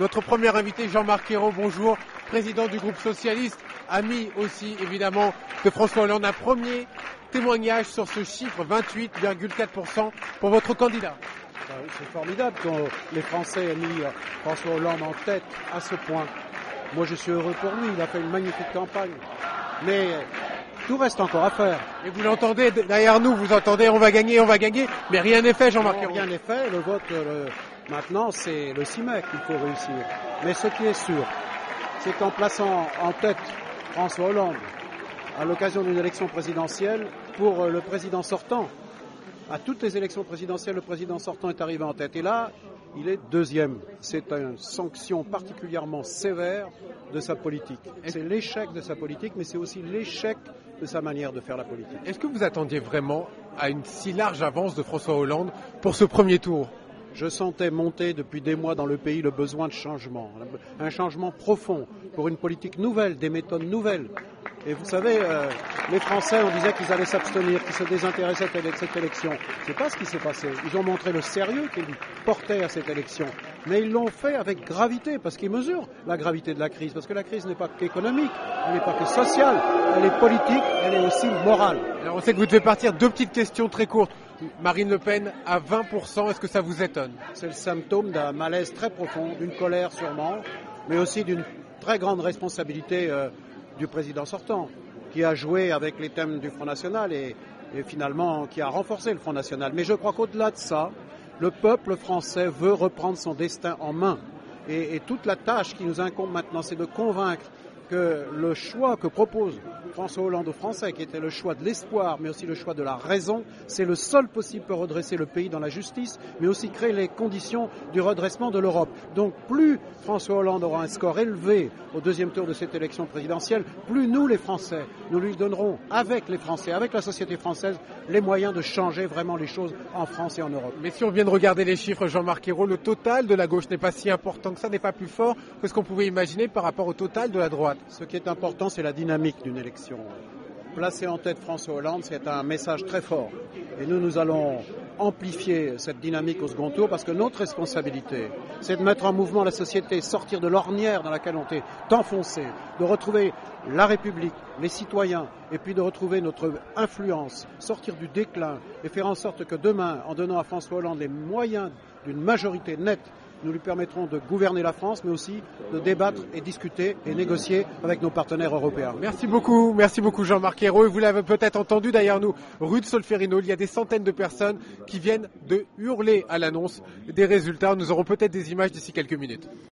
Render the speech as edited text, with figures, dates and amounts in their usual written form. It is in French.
Notre premier invité, Jean-Marc Ayrault, bonjour, président du groupe socialiste, ami aussi évidemment de François Hollande. Un premier témoignage sur ce chiffre, 28,4% pour votre candidat. C'est formidable quand les Français aient mis François Hollande en tête à ce point. Moi je suis heureux pour lui, il a fait une magnifique campagne. Mais tout reste encore à faire. Et vous l'entendez derrière nous, vous entendez on va gagner, mais rien n'est fait, Jean-Marc Ayrault. Rien n'est fait, le vote maintenant c'est le 6 mai qu'il faut réussir. Mais ce qui est sûr, c'est qu'en plaçant en tête François Hollande à l'occasion d'une élection présidentielle pour le président sortant, à toutes les élections présidentielles, le président sortant est arrivé en tête. Et là, il est deuxième. C'est une sanction particulièrement sévère de sa politique. C'est l'échec de sa politique, mais c'est aussi l'échec de sa manière de faire la politique. Est-ce que vous attendiez vraiment à une si large avance de François Hollande pour ce premier tour ? Je sentais monter depuis des mois dans le pays le besoin de changement, un changement profond pour une politique nouvelle, des méthodes nouvelles. Et vous savez, les Français, on disait qu'ils allaient s'abstenir, qu'ils se désintéressaient de cette élection. C'est pas ce qui s'est passé. Ils ont montré le sérieux qu'ils portaient à cette élection. Mais ils l'ont fait avec gravité, parce qu'ils mesurent la gravité de la crise. Parce que la crise n'est pas qu'économique, elle n'est pas que sociale, elle est politique, elle est aussi morale. Alors on sait que vous devez partir. Deux petites questions très courtes. Marine Le Pen à 20%, est-ce que ça vous étonne ? C'est le symptôme d'un malaise très profond, d'une colère sûrement, mais aussi d'une très grande responsabilité du président sortant, qui a joué avec les thèmes du Front National et finalement qui a renforcé le Front National. Mais je crois qu'au-delà de ça, le peuple français veut reprendre son destin en main. Et toute la tâche qui nous incombe maintenant, c'est de convaincre que le choix que propose François Hollande aux Français, qui était le choix de l'espoir, mais aussi le choix de la raison, c'est le seul possible pour redresser le pays dans la justice, mais aussi créer les conditions du redressement de l'Europe. Donc plus François Hollande aura un score élevé au deuxième tour de cette élection présidentielle, plus nous les Français, nous lui donnerons avec les Français, avec la société française, les moyens de changer vraiment les choses en France et en Europe. Mais si on vient de regarder les chiffres, Jean-Marc Ayrault, le total de la gauche n'est pas si important que ça, n'est pas plus fort que ce qu'on pouvait imaginer par rapport au total de la droite. Ce qui est important, c'est la dynamique d'une élection. Placer en tête François Hollande, c'est un message très fort. Et nous allons amplifier cette dynamique au second tour parce que notre responsabilité, c'est de mettre en mouvement la société, sortir de l'ornière dans laquelle on est enfoncé, de retrouver la République, les citoyens, et puis de retrouver notre influence, sortir du déclin et faire en sorte que demain, en donnant à François Hollande les moyens d'une majorité nette, nous lui permettrons de gouverner la France, mais aussi de débattre et discuter et négocier avec nos partenaires européens. Merci beaucoup Jean-Marc Ayrault. Et vous l'avez peut-être entendu derrière nous, rue de Solferino, il y a des centaines de personnes qui viennent de hurler à l'annonce des résultats. Nous aurons peut-être des images d'ici quelques minutes.